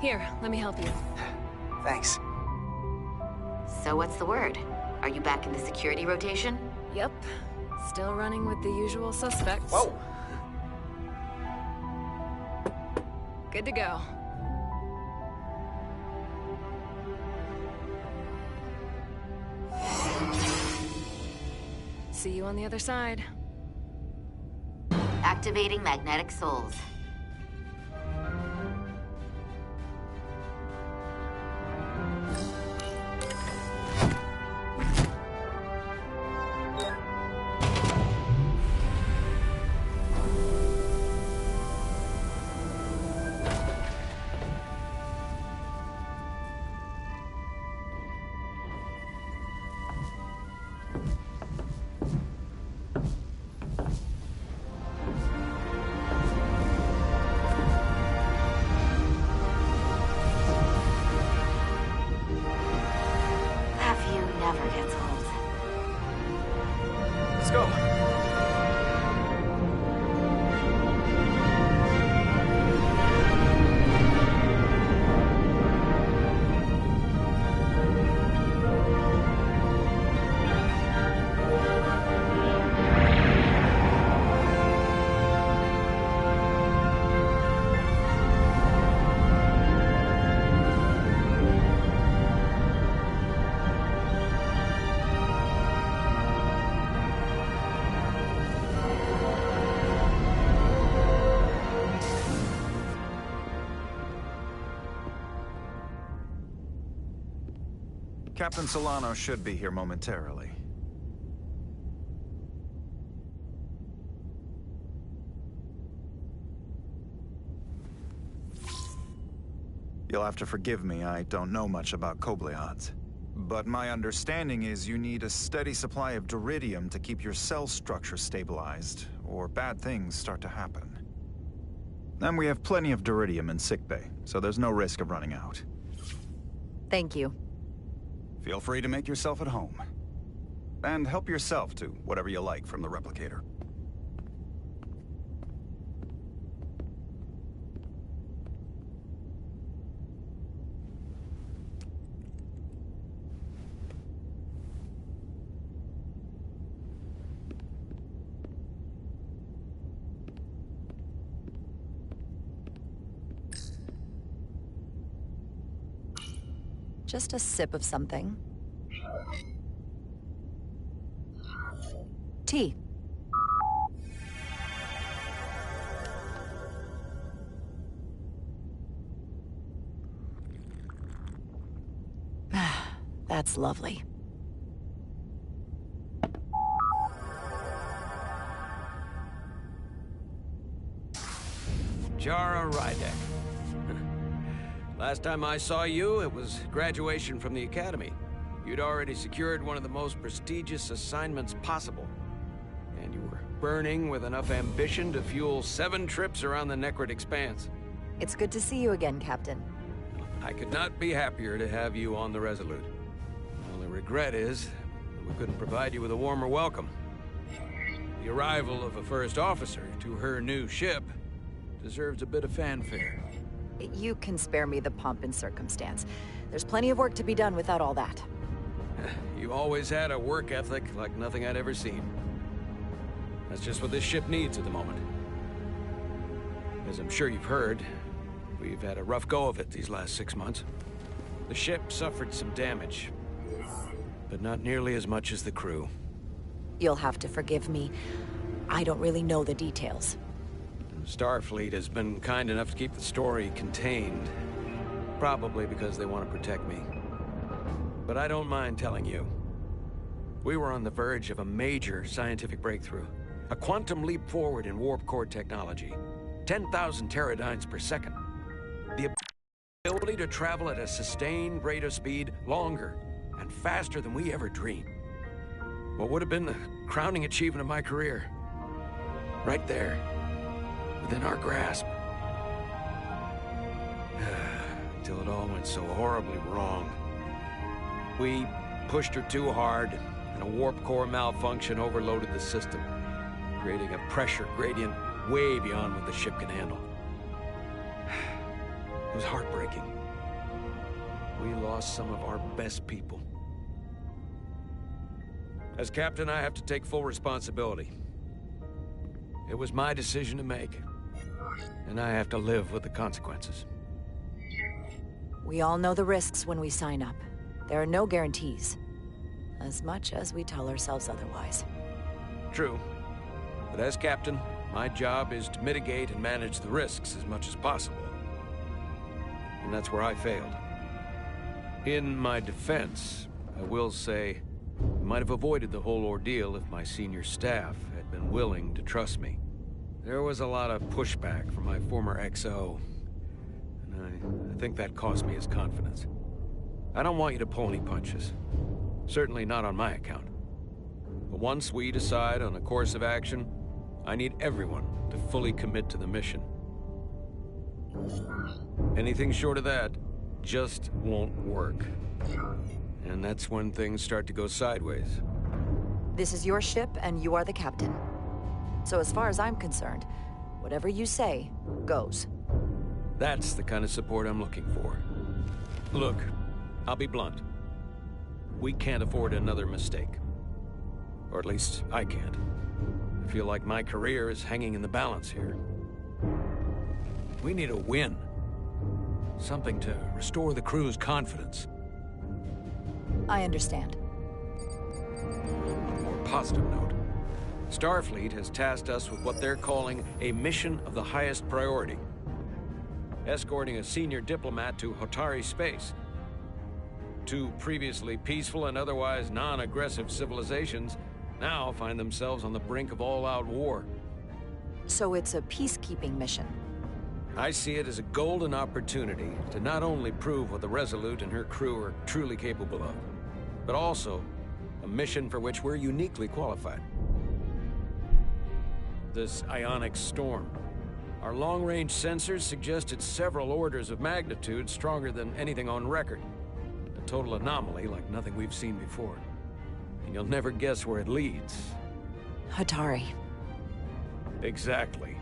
Here, let me help you. Thanks. So what's the word? Are you back in the security rotation? Yep. Still running with the usual suspects. Whoa! Good to go. See you on the other side. Activating magnetic souls. Never gets old. Let's go. Captain Solano should be here momentarily. You'll have to forgive me, I don't know much about Kobleods. But my understanding is you need a steady supply of duridium to keep your cell structure stabilized, or bad things start to happen. And we have plenty of duridium in sickbay, so there's no risk of running out. Thank you. Feel free to make yourself at home. And help yourself to whatever you like from the replicator. Just a sip of something. Tea. That's lovely. Jara Rydek. Last time I saw you, it was graduation from the Academy. You'd already secured one of the most prestigious assignments possible. And you were burning with enough ambition to fuel 7 trips around the Necrid Expanse. It's good to see you again, Captain. I could not be happier to have you on the Resolute. My only regret is that we couldn't provide you with a warmer welcome. The arrival of a first officer to her new ship deserves a bit of fanfare. You can spare me the pomp and circumstance. There's plenty of work to be done without all that. You always had a work ethic like nothing I'd ever seen. That's just what this ship needs at the moment. As I'm sure you've heard, we've had a rough go of it these last 6 months. The ship suffered some damage, but not nearly as much as the crew. You'll have to forgive me. I don't really know the details. Starfleet has been kind enough to keep the story contained, probably because they want to protect me. But I don't mind telling you. We were on the verge of a major scientific breakthrough. A quantum leap forward in warp core technology. 10,000 teradynes per second. The ability to travel at a sustained rate of speed longer and faster than we ever dreamed. What would have been the crowning achievement of my career. Right there. Within our grasp. Until it all went so horribly wrong. We pushed her too hard, and a warp core malfunction overloaded the system, creating a pressure gradient way beyond what the ship can handle. It was heartbreaking. We lost some of our best people. As captain, I have to take full responsibility. It was my decision to make, and I have to live with the consequences. We all know the risks when we sign up. There are no guarantees, as much as we tell ourselves otherwise. True. But as captain, my job is to mitigate and manage the risks as much as possible. And that's where I failed. In my defense, I will say, I might have avoided the whole ordeal if my senior staff had been willing to trust me. There was a lot of pushback from my former XO, and I think that cost me his confidence. I don't want you to pull any punches. Certainly not on my account. But once we decide on a course of action, I need everyone to fully commit to the mission. Anything short of that just won't work. And that's when things start to go sideways. This is your ship, and you are the captain. So as far as I'm concerned, whatever you say, goes. That's the kind of support I'm looking for. Look, I'll be blunt. We can't afford another mistake. Or at least, I can't. I feel like my career is hanging in the balance here. We need a win. Something to restore the crew's confidence. I understand. On a more positive note, Starfleet has tasked us with what they're calling a mission of the highest priority. Escorting a senior diplomat to Hotari space. Two previously peaceful and otherwise non-aggressive civilizations now find themselves on the brink of all-out war. So it's a peacekeeping mission. I see it as a golden opportunity to not only prove what the Resolute and her crew are truly capable of, but also a mission for which we're uniquely qualified. This ionic storm. Our long-range sensors suggest it's several orders of magnitude stronger than anything on record. A total anomaly like nothing we've seen before. And you'll never guess where it leads. Hatari. Exactly.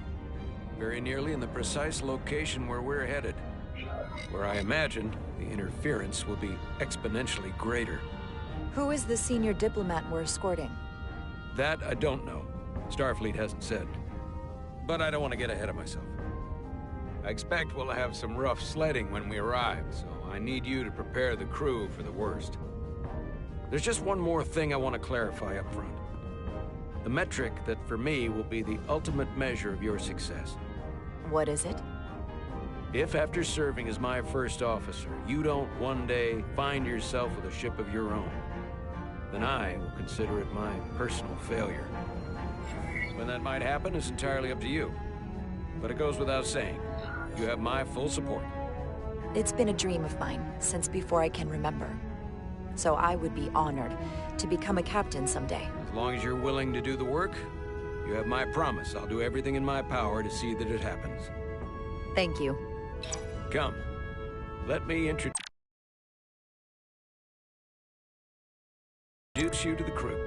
Very nearly in the precise location where we're headed. Where I imagine the interference will be exponentially greater. Who is the senior diplomat we're escorting? That I don't know. Starfleet hasn't said. But I don't want to get ahead of myself. I expect we'll have some rough sledding when we arrive, so I need you to prepare the crew for the worst. There's just one more thing I want to clarify up front. The metric that for me will be the ultimate measure of your success. What is it? If after serving as my first officer, you don't one day find yourself with a ship of your own, then I will consider it my personal failure. When that might happen is entirely up to you. But it goes without saying, you have my full support. It's been a dream of mine since before I can remember. So I would be honored to become a captain someday. As long as you're willing to do the work, you have my promise. I'll do everything in my power to see that it happens. Thank you. Come, let me introduce you to the crew.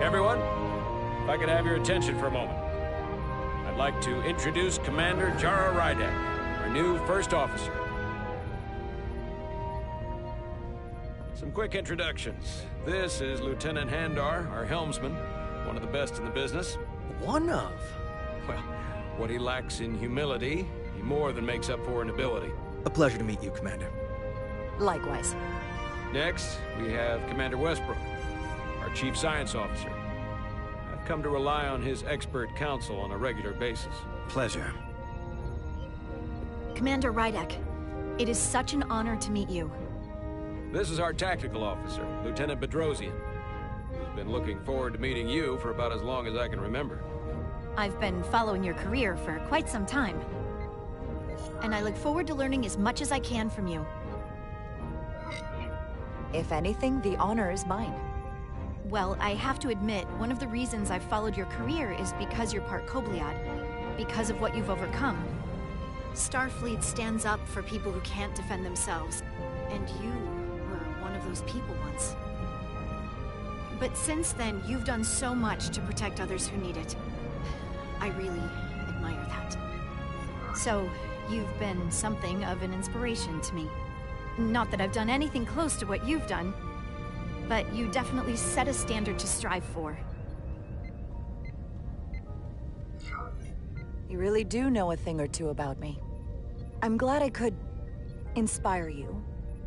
Everyone, if I could have your attention for a moment. I'd like to introduce Commander Jara Rydek, our new first officer. Some quick introductions. This is Lieutenant Handar, our helmsman, one of the best in the business. One of? Well, what he lacks in humility, he more than makes up for in ability. A pleasure to meet you, Commander. Likewise. Next, we have Commander Westbrook, our Chief Science Officer. I've come to rely on his expert counsel on a regular basis. Pleasure. Commander Rydek, it is such an honor to meet you. This is our tactical officer, Lieutenant Bedrosian, who's been looking forward to meeting you for about as long as I can remember. I've been following your career for quite some time, and I look forward to learning as much as I can from you. If anything, the honor is mine. Well, I have to admit, one of the reasons I've followed your career is because you're part Kobliad. Because of what you've overcome. Starfleet stands up for people who can't defend themselves. And you were one of those people once. But since then, you've done so much to protect others who need it. I really admire that. So, you've been something of an inspiration to me. Not that I've done anything close to what you've done, but you definitely set a standard to strive for. You really do know a thing or two about me. I'm glad I could inspire you,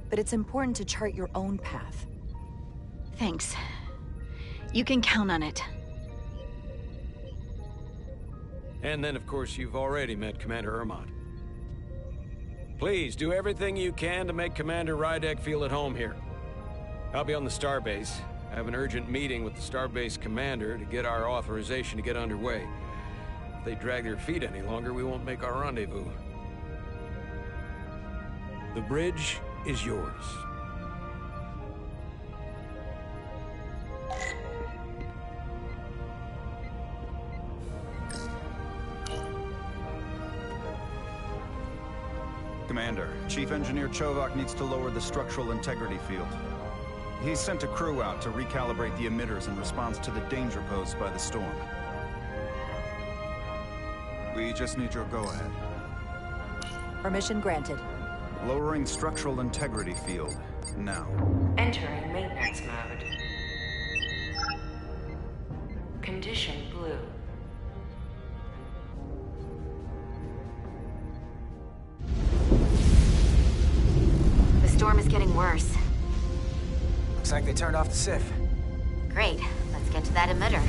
but it's important to chart your own path. Thanks. You can count on it. And then, of course, you've already met Commander Ermont. Please, do everything you can to make Commander Rydek feel at home here. I'll be on the starbase. I have an urgent meeting with the starbase commander to get our authorization to get underway. If they drag their feet any longer, we won't make our rendezvous. The bridge is yours. Commander, Chief Engineer Chovak needs to lower the structural integrity field. He's sent a crew out to recalibrate the emitters in response to the danger posed by the storm. We just need your go-ahead. Permission granted. Lowering structural integrity field, now. Entering maintenance mode. Condition blue. The storm is getting worse. Looks like they turned off the SIF. Great. Let's get to that emitter.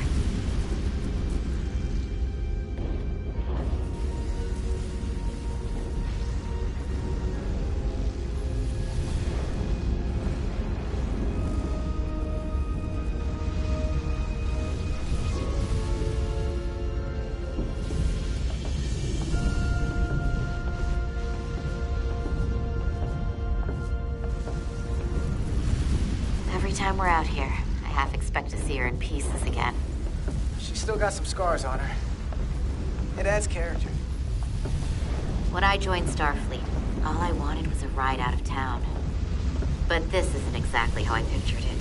Every time we're out here, I half expect to see her in pieces again. She's still got some scars on her. It adds character. When I joined Starfleet, all I wanted was a ride out of town. But this isn't exactly how I pictured it.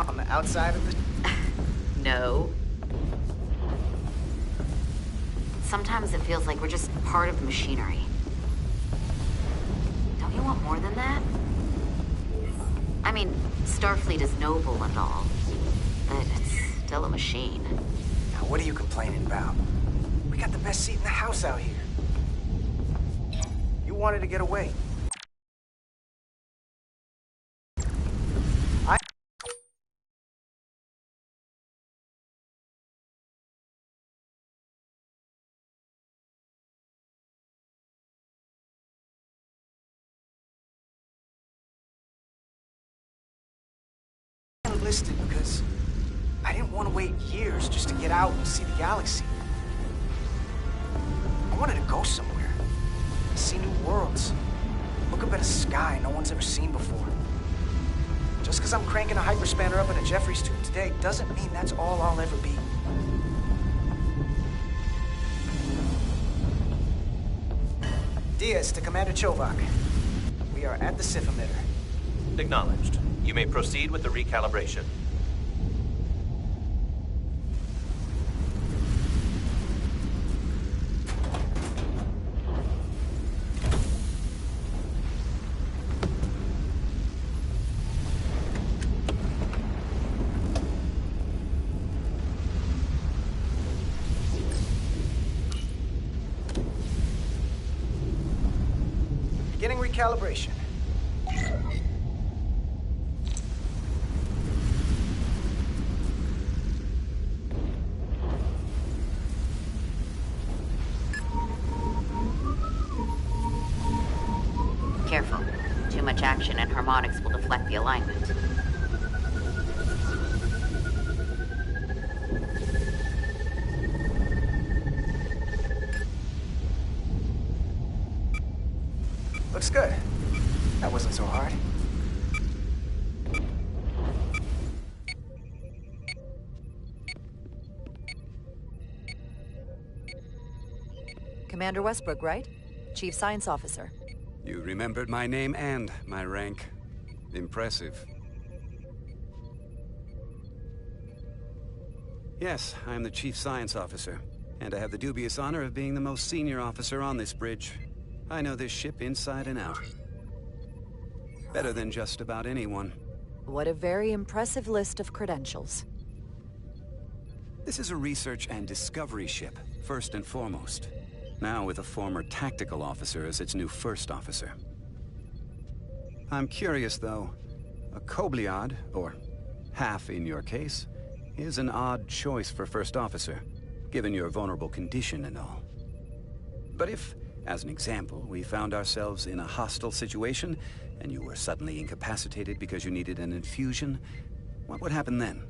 On the outside of the... No. Sometimes it feels like we're just part of the machinery. Don't you want more than that? I mean, Starfleet is noble and all, but it's still a machine. Now, what are you complaining about? We got the best seat in the house out here. You wanted to get away. I enlisted because I didn't want to wait years just to get out and see the galaxy. I wanted to go somewhere, see new worlds, look up at a sky no one's ever seen before. Just because I'm cranking a hyperspanner up in a Jeffries tube today doesn't mean that's all I'll ever be. Diaz to Commander Chovak. We are at the SIF emitter. Acknowledged. You may proceed with the recalibration. Beginning recalibration. Careful. Too much action and harmonics will deflect the alignment. Looks good. That wasn't so hard. Commander Westbrook, right? Chief Science Officer. You remembered my name and my rank. Impressive. Yes, I'm the Chief Science Officer, and I have the dubious honor of being the most senior officer on this bridge. I know this ship inside and out. Better than just about anyone. What a very impressive list of credentials. This is a research and discovery ship, first and foremost. Now with a former tactical officer as its new first officer. I'm curious, though. A Kobliad, or half in your case, is an odd choice for first officer, given your vulnerable condition and all. But if, as an example, we found ourselves in a hostile situation, and you were suddenly incapacitated because you needed an infusion, what would happen then?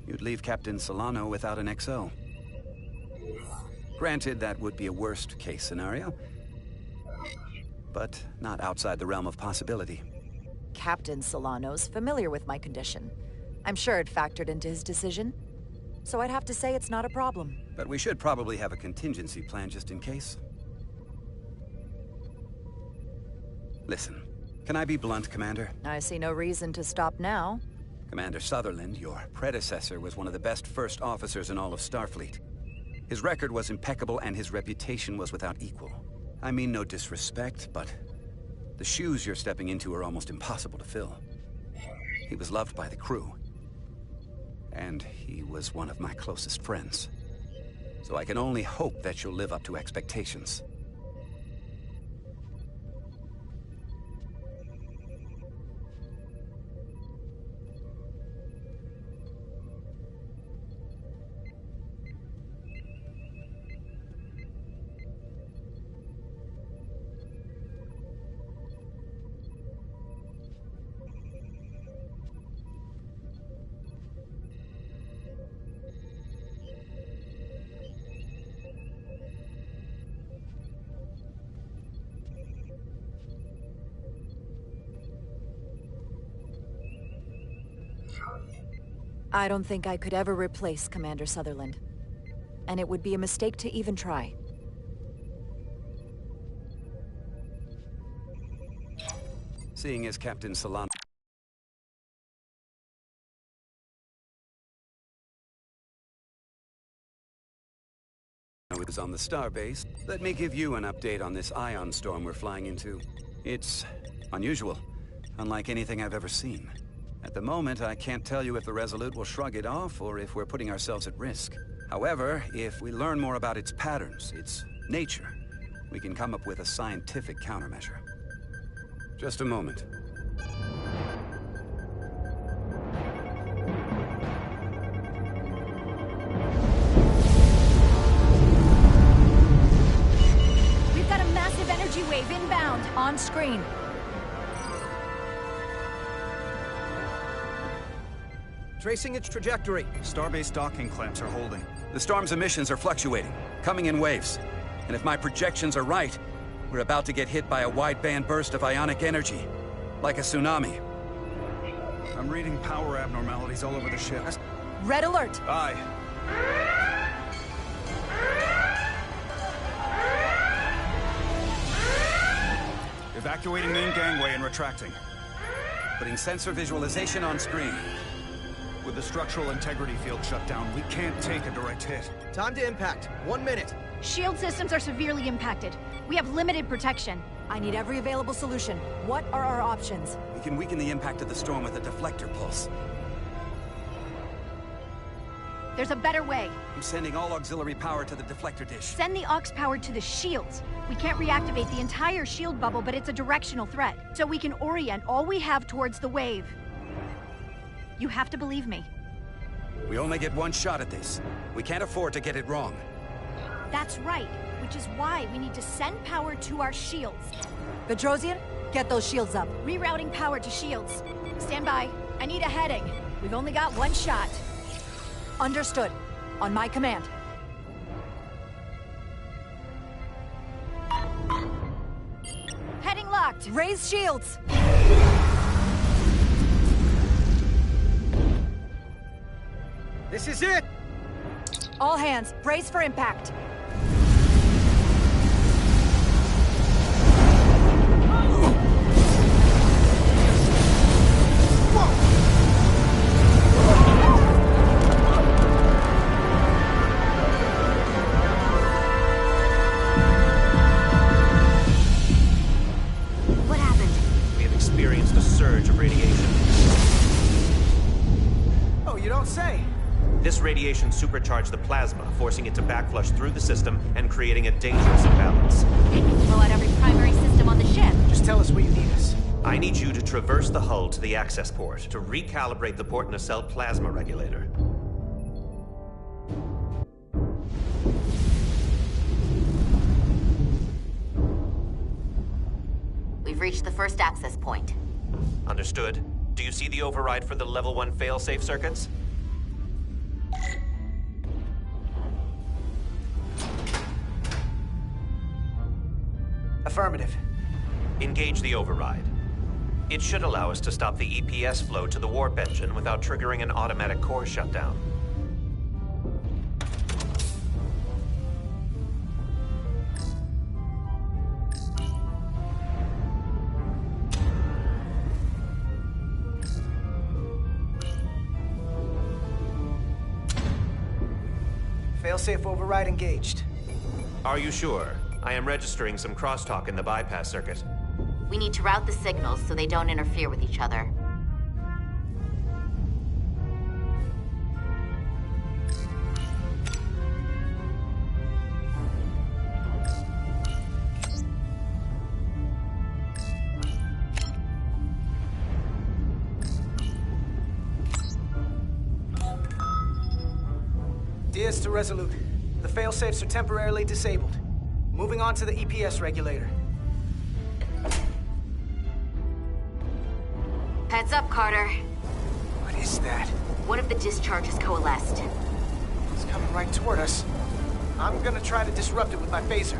You'd leave Captain Solano without an XO. Granted, that would be a worst-case scenario, but not outside the realm of possibility. Captain Solano's familiar with my condition. I'm sure it factored into his decision. So I'd have to say it's not a problem. But we should probably have a contingency plan just in case. Listen, can I be blunt, Commander? I see no reason to stop now. Commander Sutherland, your predecessor, was one of the best first officers in all of Starfleet. His record was impeccable and his reputation was without equal. I mean no disrespect, but the shoes you're stepping into are almost impossible to fill. He was loved by the crew. And he was one of my closest friends. So I can only hope that you'll live up to expectations. I don't think I could ever replace Commander Sutherland. And it would be a mistake to even try. Seeing as Captain Solano is on the starbase, let me give you an update on this ion storm we're flying into. It's unusual, unlike anything I've ever seen. At the moment, I can't tell you if the Resolute will shrug it off or if we're putting ourselves at risk. However, if we learn more about its patterns, its nature, we can come up with a scientific countermeasure. Just a moment. We've got a massive energy wave inbound. On screen. Tracing its trajectory. Starbase docking clamps are holding. The storm's emissions are fluctuating, coming in waves. And if my projections are right, we're about to get hit by a wide-band burst of ionic energy. Like a tsunami. I'm reading power abnormalities all over the ship. Red alert! Aye. Evacuating main gangway and retracting. Putting sensor visualization on screen. With the structural integrity field shut down, we can't take a direct hit. Time to impact. 1 minute. Shield systems are severely impacted. We have limited protection. I need every available solution. What are our options? We can weaken the impact of the storm with a deflector pulse. There's a better way. I'm sending all auxiliary power to the deflector dish. Send the aux power to the shields. We can't reactivate the entire shield bubble, but it's a directional threat. So we can orient all we have towards the wave. You have to believe me. We only get one shot at this. We can't afford to get it wrong. That's right, which is why we need to send power to our shields. Bedrosian, get those shields up. Rerouting power to shields. Stand by. I need a heading. We've only got one shot. Understood. On my command. Heading locked. Raise shields! This is it! All hands, brace for impact. What happened? We have experienced a surge of radiation. Oh, you don't say. This radiation supercharged the plasma, forcing it to backflush through the system and creating a dangerous imbalance. Blow out every primary system on the ship. Just tell us where you need us. I need you to traverse the hull to the access port to recalibrate the port nacelle plasma regulator. We've reached the first access point. Understood. Do you see the override for the level 1 failsafe circuits? Affirmative. Engage the override. It should allow us to stop the EPS flow to the warp engine without triggering an automatic core shutdown. Failsafe override engaged. Are you sure? I am registering some crosstalk in the bypass circuit. We need to route the signals so they don't interfere with each other. Diaz to Resolute. The failsafes are temporarily disabled. Moving on to the EPS regulator. Heads up, Carter. What is that? One of the discharges coalesced. It's coming right toward us. I'm gonna try to disrupt it with my phaser.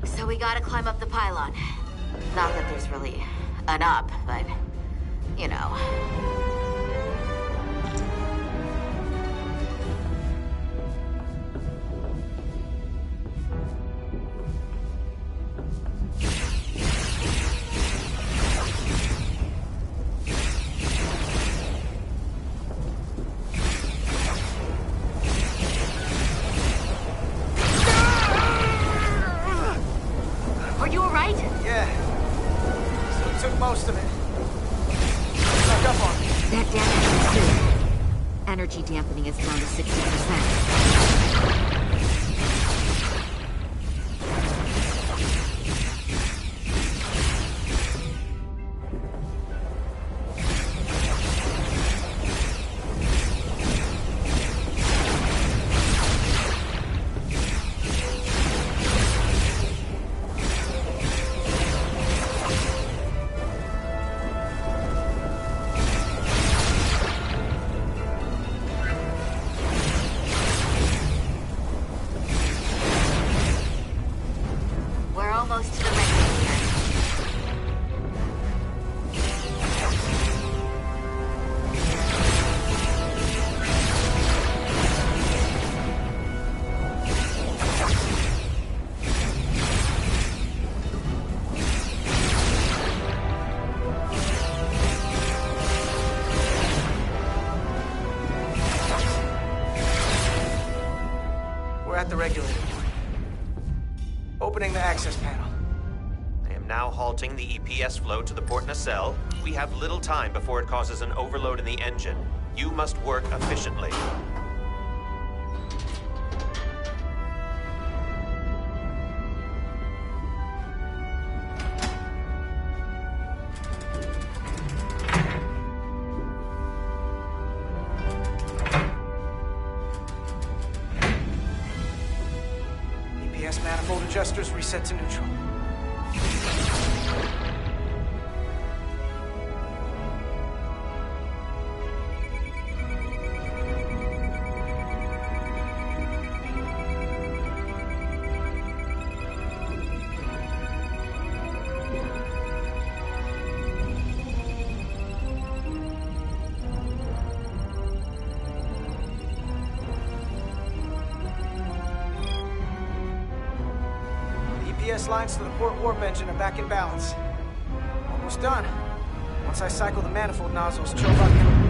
So we gotta climb up the pylon. Not that there's really an up, but, you know. Are you alright? Yeah. So took most of it. Snuck up on me. That damage is clear. Energy dampening is down to 60%. We're almost to the regulator. We're at the regulator. Opening the access panel. I am now halting the EPS flow to the port nacelle. We have little time before it causes an overload in the engine. You must work efficiently. EPS manifold adjusters reset to neutral. EPS lines to the port warp engine are back in balance. Almost done. Once I cycle the manifold nozzles, Chobot can...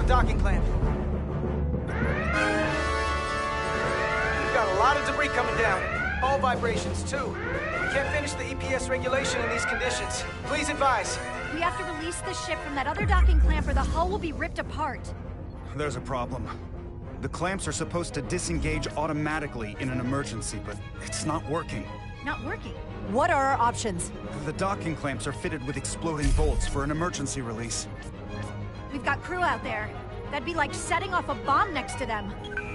docking clamp. We've got a lot of debris coming down. All vibrations, too. We can't finish the EPS regulation in these conditions. Please advise. We have to release the ship from that other docking clamp or the hull will be ripped apart. There's a problem. The clamps are supposed to disengage automatically in an emergency, but it's not working. Not working? What are our options? The docking clamps are fitted with exploding bolts for an emergency release. We've got crew out there. That'd be like setting off a bomb next to them.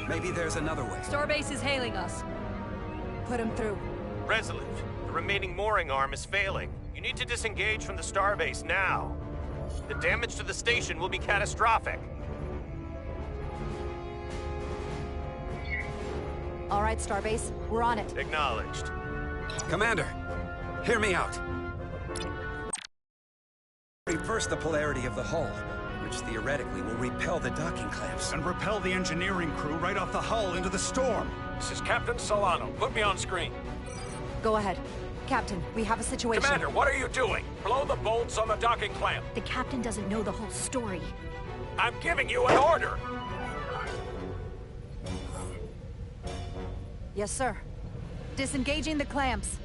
Maybe there's another way. Starbase is hailing us. Put him through. Resolute, the remaining mooring arm is failing. You need to disengage from the starbase now. The damage to the station will be catastrophic. All right, Starbase, we're on it. Acknowledged. Commander, hear me out. Reverse the polarity of the hull, which theoretically will repel the docking clamps. And repel the engineering crew right off the hull into the storm. This is Captain Solano. Put me on screen. Go ahead. Captain, we have a situation. Commander, what are you doing? Blow the bolts on the docking clamp. The captain doesn't know the whole story. I'm giving you an order. Yes, sir. Disengaging the clamps.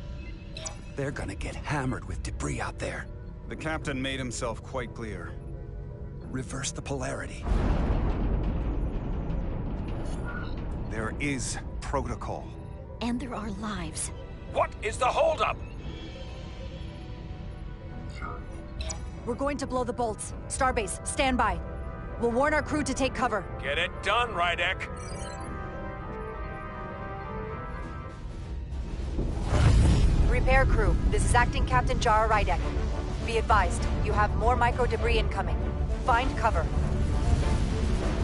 They're gonna get hammered with debris out there. The captain made himself quite clear. Reverse the polarity. There is protocol. And there are lives. What is the holdup? We're going to blow the bolts. Starbase, stand by. We'll warn our crew to take cover. Get it done, Rydek. Repair crew, this is Acting Captain Jara Rydek. Be advised, you have more micro debris incoming. Find cover.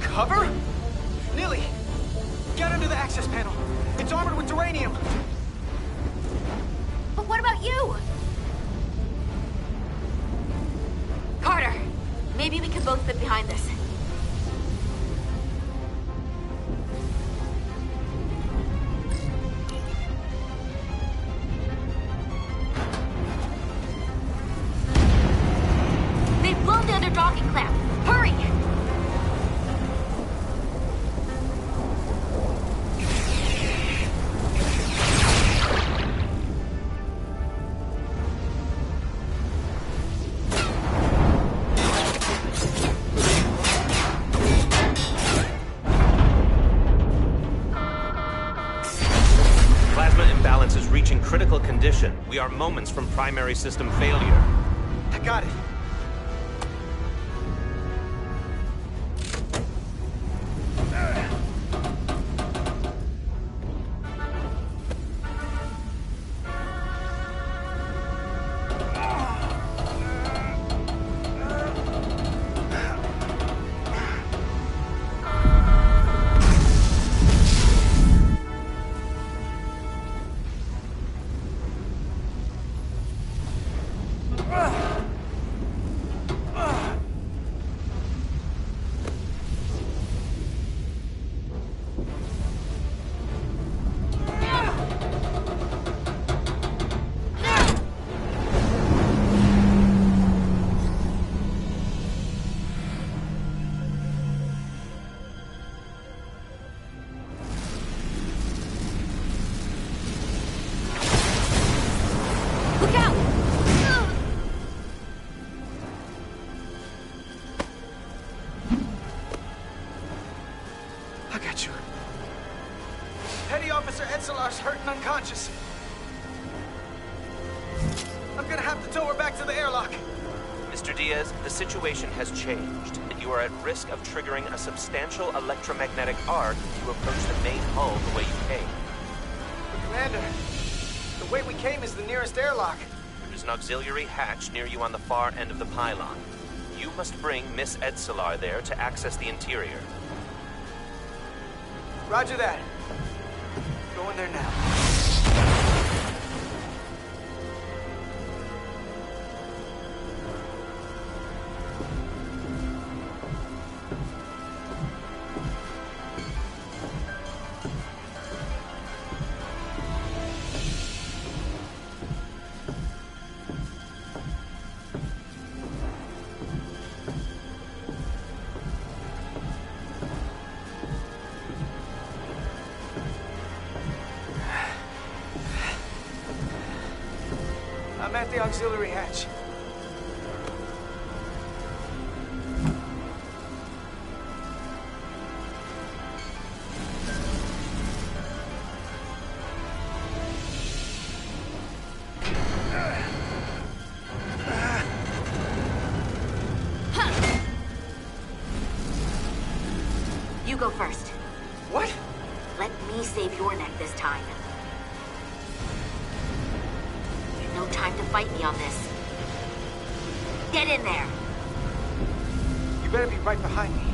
Cover? Nilly, get under the access panel. It's armored with duranium. But what about you? Carter, maybe we can both fit behind this. They've blown the other docking clamp. Hurry! Plasma imbalance is reaching critical condition. We are moments from primary system failure. I got it. Diaz, the situation has changed, and you are at risk of triggering a substantial electromagnetic arc if you approach the main hull the way you came. But Commander, the way we came is the nearest airlock. There's an auxiliary hatch near you on the far end of the pylon. You must bring Miss Edsolar there to access the interior. Roger that. Going there now. I'm at the auxiliary hatch. You go first. What? Let me save your neck this time. No time to fight me on this. Get in there! You better be right behind me.